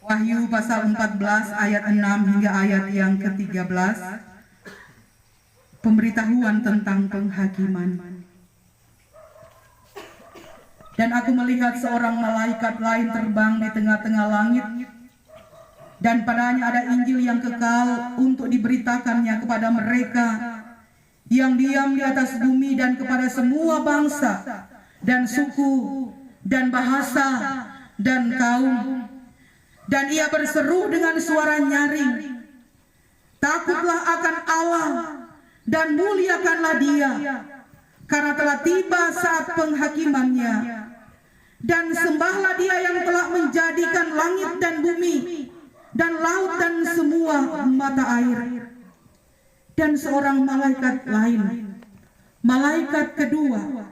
Wahyu pasal 14 ayat 6 hingga ayat yang ke-13. Pemberitahuan tentang penghakiman. Dan aku melihat seorang malaikat lain terbang di tengah-tengah langit, dan padanya ada Injil yang kekal untuk diberitakannya kepada mereka yang diam di atas bumi dan kepada semua bangsa dan suku dan bahasa dan kaum. Dan ia berseru dengan suara nyaring, takutlah akan Allah dan muliakanlah Dia, karena telah tiba saat penghakimannya. Dan sembahlah Dia yang telah menjadikan langit dan bumi dan laut dan semua mata air. Dan seorang malaikat lain, malaikat kedua,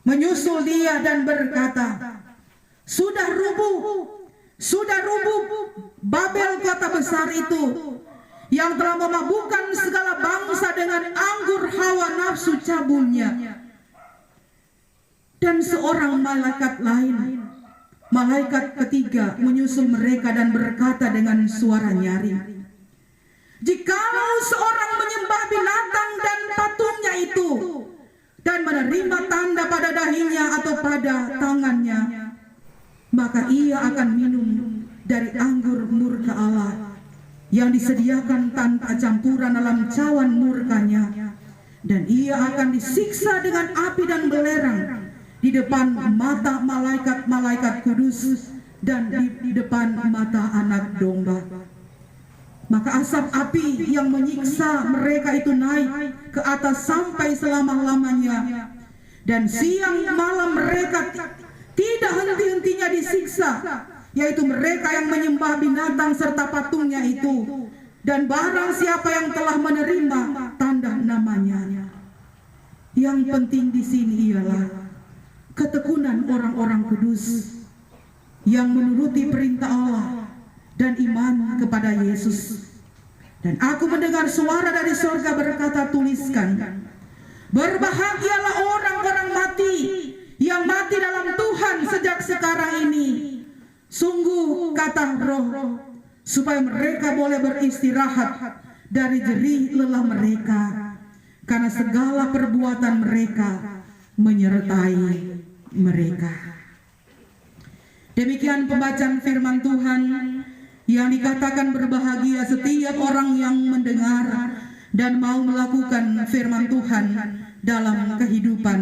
menyusul Dia dan berkata, Sudah rubuh Babel, kota besar itu, yang telah memabukkan segala bangsa dengan anggur hawa nafsu cabulnya. Dan seorang malaikat lain, malaikat ketiga, menyusul mereka dan berkata dengan suara nyaring, jikalau seorang menyembah binatang dan patungnya itu, dan menerima tanda pada dahinya atau pada tangannya, maka ia akan minum dari anggur murka Allah yang disediakan tanpa campuran dalam cawan murkanya, dan ia akan disiksa dengan api dan belerang di depan mata malaikat-malaikat kudus dan di depan mata Anak Domba. Maka asap api yang menyiksa mereka itu naik ke atas sampai selama-lamanya, dan siang malam mereka tidak henti-hentinya disiksa, yaitu mereka yang menyembah binatang serta patungnya itu, dan barang siapa yang telah menerima tanda namanya. Yang penting di sini ialah ketekunan orang-orang kudus yang menuruti perintah Allah dan iman kepada Yesus. Dan aku mendengar suara dari surga berkata, tuliskan, berbahagialah orang-orang mati yang mati dalam Tuhan sejak sekarang ini. Sungguh, kata Roh, supaya mereka boleh beristirahat dari jerih lelah mereka, karena segala perbuatan mereka menyertai mereka. Demikian pembacaan firman Tuhan, yang dikatakan berbahagia setiap orang yang mendengar dan mau melakukan firman Tuhan dalam kehidupan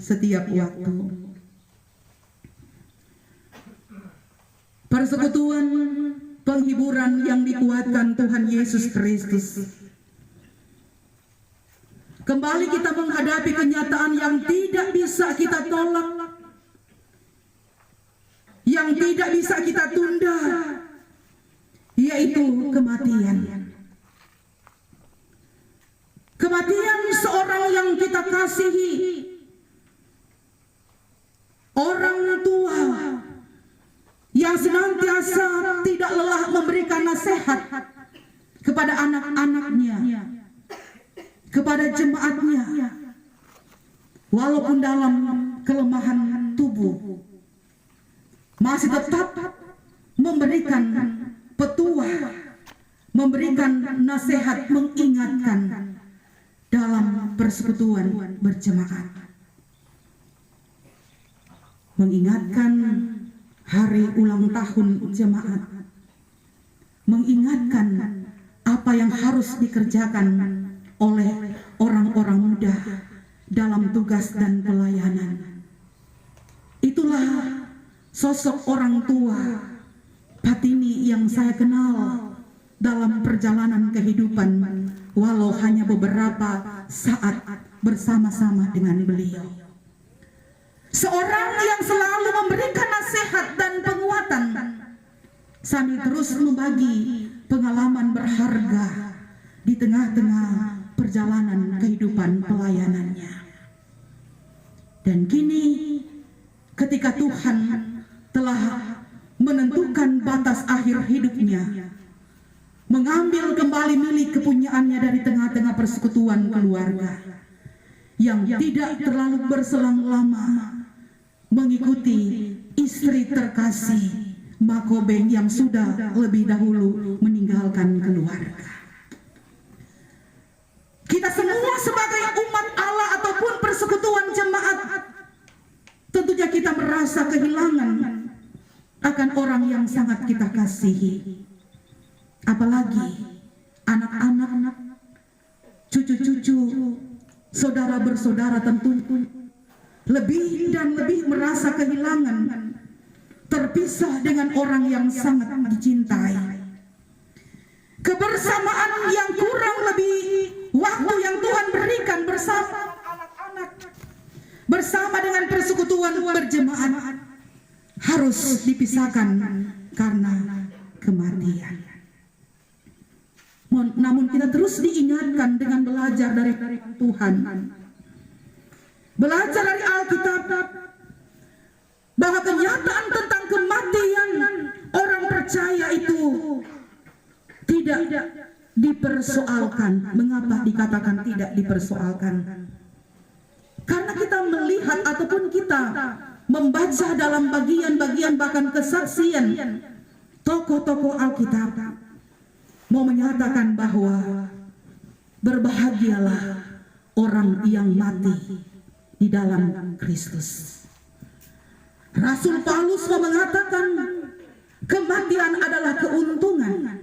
setiap waktu. Persekutuan penghiburan yang dikuatkan Tuhan Yesus Kristus. Kembali kita menghadapi kenyataan yang tidak bisa kita tolak, yang tidak bisa kita tunda, yaitu kematian. Kematian seorang yang kita kasihi, orang tua yang senantiasa tidak lelah memberikan nasihat kepada anak-anaknya, kepada jemaatnya, walaupun dalam kelemahan tubuh, masih tetap memberikan petuah, memberikan nasihat, mengingatkan dalam persekutuan berjemaat, mengingatkan hari ulang tahun jemaat, mengingatkan apa yang harus dikerjakan oleh orang-orang muda dalam tugas dan pelayanan. Itulah sosok orang tua Patini yang saya kenal dalam perjalanan kehidupan, walau hanya beberapa saat bersama-sama dengan beliau. Seorang yang selalu memberikan nasihat dan penguatan, sambil terus membagi pengalaman berharga di tengah-tengah perjalanan kehidupan pelayanannya. Dan kini ketika Tuhan telah menentukan batas akhir hidupnya, mengambil kembali milik kepunyaannya dari tengah-tengah persekutuan keluarga yang tidak terlalu berselang lama, mengikuti istri terkasih, Makobeng yang sudah lebih dahulu meninggalkan keluarga. Kita semua sebagai umat Allah ataupun persekutuan jemaat, tentunya kita merasa kehilangan akan orang yang sangat kita kasihi. Apalagi anak-anak, cucu-cucu, saudara bersaudara tentu lebih dan lebih merasa kehilangan, terpisah dengan orang yang sangat dicintai. Kebersamaan yang kurang lebih waktu yang Tuhan berikan bersama anak-anak, bersama dengan persekutuan berjemaat harus dipisahkan karena kematian. Namun kita terus diingatkan dengan belajar dari Tuhan, belajar dari Alkitab, bahwa kenyataan tentang kematian orang percaya itu tidak dipersoalkan. Mengapa dikatakan tidak dipersoalkan? Karena kita melihat ataupun kita membaca dalam bagian-bagian bahkan kesaksian tokoh-tokoh Alkitab mau menyatakan bahwa berbahagialah orang yang mati di dalam Kristus. Rasul Paulus mau mengatakan kematian adalah keuntungan.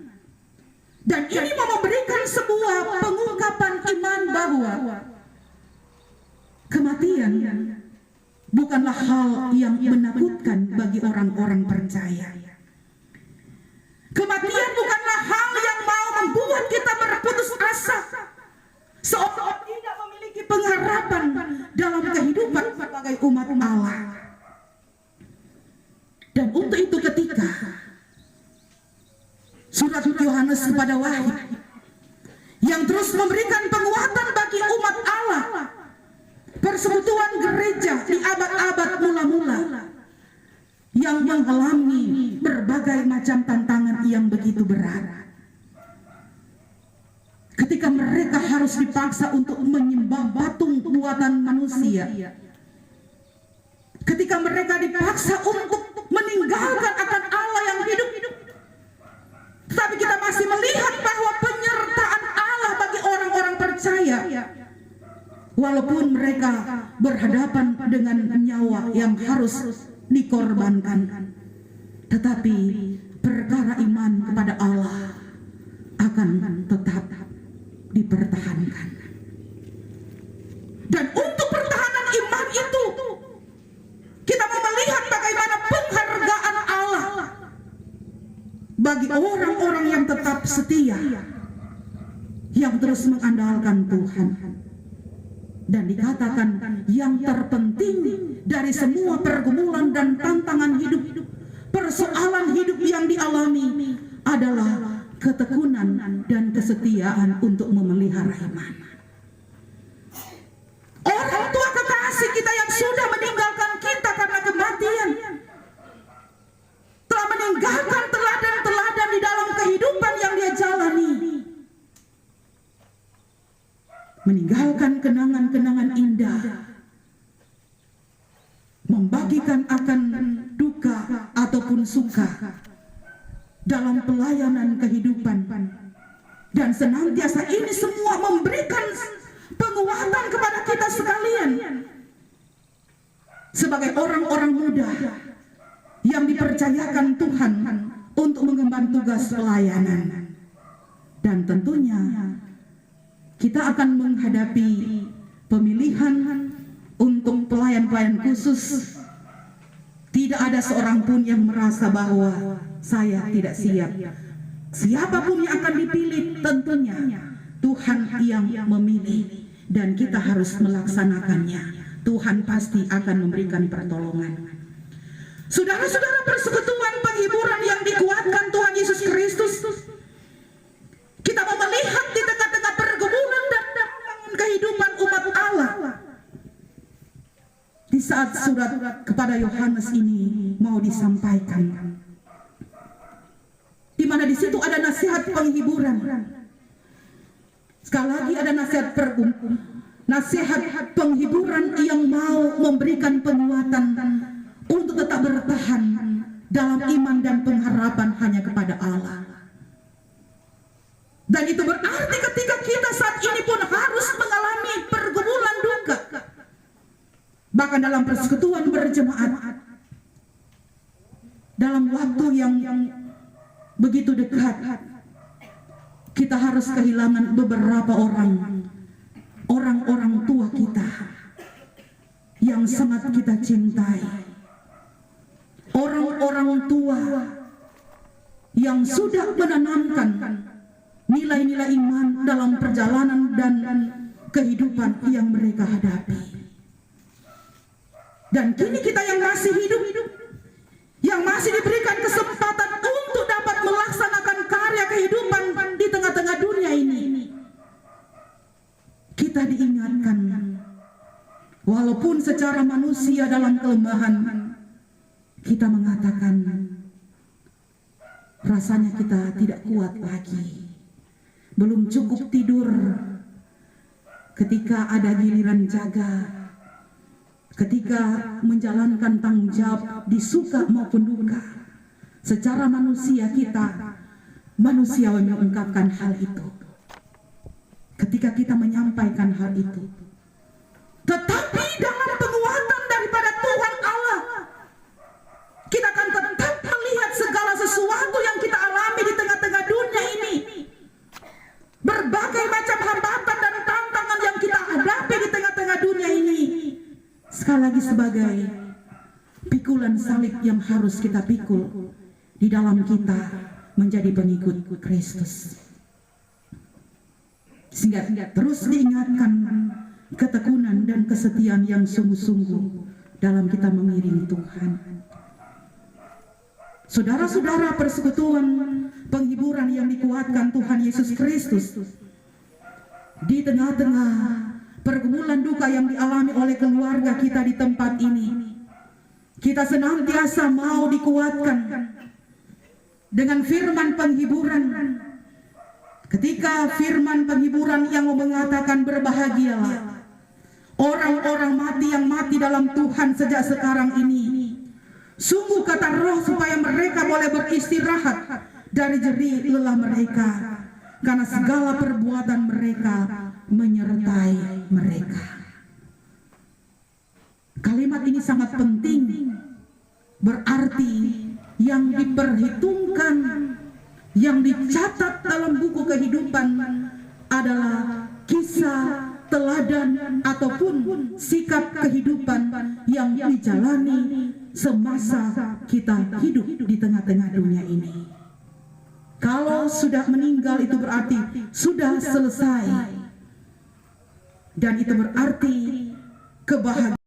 Dan ini mau memberikan sebuah pengungkapan iman bahwa kematian bukanlah hal yang menakutkan bagi orang-orang percaya. Kematian bukanlah hal yang mau membuat kita berputus asa, seolah-olah tidak memiliki pengharapan dalam kehidupan sebagai umat Allah. Dan untuk itu ketika surat Yohanes kepada Wahid yang terus memberikan penguatan bagi umat Allah, persekutuan gereja di abad-abad mula-mula yang mengalami berbagai macam tantangan yang begitu berat. Ketika mereka harus dipaksa untuk menyembah patung buatan manusia, ketika mereka dipaksa untuk meninggalkan akan Allah yang hidup, tapi kita masih melihat bahwa penyertaan Allah bagi orang-orang percaya, walaupun mereka berhadapan dengan nyawa yang harus dikorbankan, tetapi perkara iman kepada Allah akan tetap dipertahankan. Dan untuk pertahanan iman itu kita mau melihat bagaimana penghargaan Allah bagi orang-orang yang tetap setia, yang terus mengandalkan Tuhan. Dan dikatakan yang terpenting dari semua pergumulan dan tantangan hidup, persoalan hidup yang dialami adalah ketekunan dan kesetiaan untuk memelihara iman. Orang tua kekasih kita yang sudah meninggalkan kita karena kematian telah meninggalkan teladan-teladan di dalam kehidupan yang dia jalani, meninggalkan kenangan-kenangan indah, membagikan akan duka ataupun suka dalam pelayanan kehidupan, dan senantiasa ini semua memberikan penguatan kepada kita sekalian sebagai orang-orang muda yang dipercayakan Tuhan untuk mengemban tugas pelayanan. Dan tentunya kita akan menghadapi pemilihan untuk pelayan-pelayan khusus. Tidak ada seorang pun yang merasa bahwa saya tidak siap. Siapapun yang akan dipilih, tentunya Tuhan yang memilih, dan kita harus melaksanakannya. Tuhan pasti akan memberikan pertolongan. Saudara-saudara persekutuan penghiburan yang dikuatkan Tuhan Yesus Kristus, kita mau melihat di tengah-tengah pergumulan dan tantangan kehidupan umat Allah, di saat surat kepada Yohanes ini mau disampaikan, di mana di situ ada nasihat penghiburan. Sekali lagi ada nasihat penghiburan yang mau memberikan penguatan untuk tetap bertahan dalam iman dan pengharapan hanya kepada Allah. Dan itu berarti ketika kita saat ini pun harus mengalami pergumulan duka, bahkan dalam persekutuan berjemaat, dalam waktu yang begitu dekat, kita harus kehilangan beberapa orang tua kita yang sangat kita cintai, orang tua yang sudah menanamkan nilai-nilai iman dalam perjalanan dan kehidupan yang mereka hadapi. Dan kini kita yang masih hidup, yang masih diberikan kesempatan untuk dapat melaksanakan karya kehidupan di tengah-tengah dunia ini, kita diingatkan, walaupun secara manusia dalam kelemahan, kita mengatakan rasanya kita tidak kuat lagi, belum cukup tidur ketika ada giliran jaga, ketika menjalankan tanggung jawab di suka maupun duka. Secara manusia kita manusiawi mengungkapkan hal itu, ketika kita menyampaikan hal itu. Tetapi dalam penguatan daripada Tuhan Allah, kita akan tetap melihat segala sesuatu yang kita alami di tengah-tengah dunia ini, berbagai macam hambatan dan tantangan yang kita hadapi di tengah-tengah dunia ini, sekali lagi sebagai pikulan salib yang harus kita pikul di dalam kita menjadi pengikut Kristus. Sehingga terus diingatkan ketekunan dan kesetiaan yang sungguh-sungguh dalam kita mengiring Tuhan. Saudara-saudara, persekutuan penghiburan yang dikuatkan Tuhan Yesus Kristus di tengah-tengah pergumulan duka yang dialami oleh keluarga kita di tempat ini, kita senantiasa mau dikuatkan dengan firman penghiburan. Ketika firman penghiburan yang mengatakan, berbahagialah orang-orang mati yang mati dalam Tuhan sejak sekarang ini. Sungguh kata Roh, supaya mereka boleh beristirahat dari jerih lelah mereka, karena segala perbuatan mereka menyertai mereka. Kalimat ini sangat penting, berarti yang diperhitungkan, yang dicatat dalam buku kehidupan adalah kisah, teladan, ataupun sikap kehidupan yang dijalani semasa kita hidup di tengah-tengah dunia ini. Kalau sudah meninggal, itu berarti sudah selesai, dan itu berarti kebahagiaan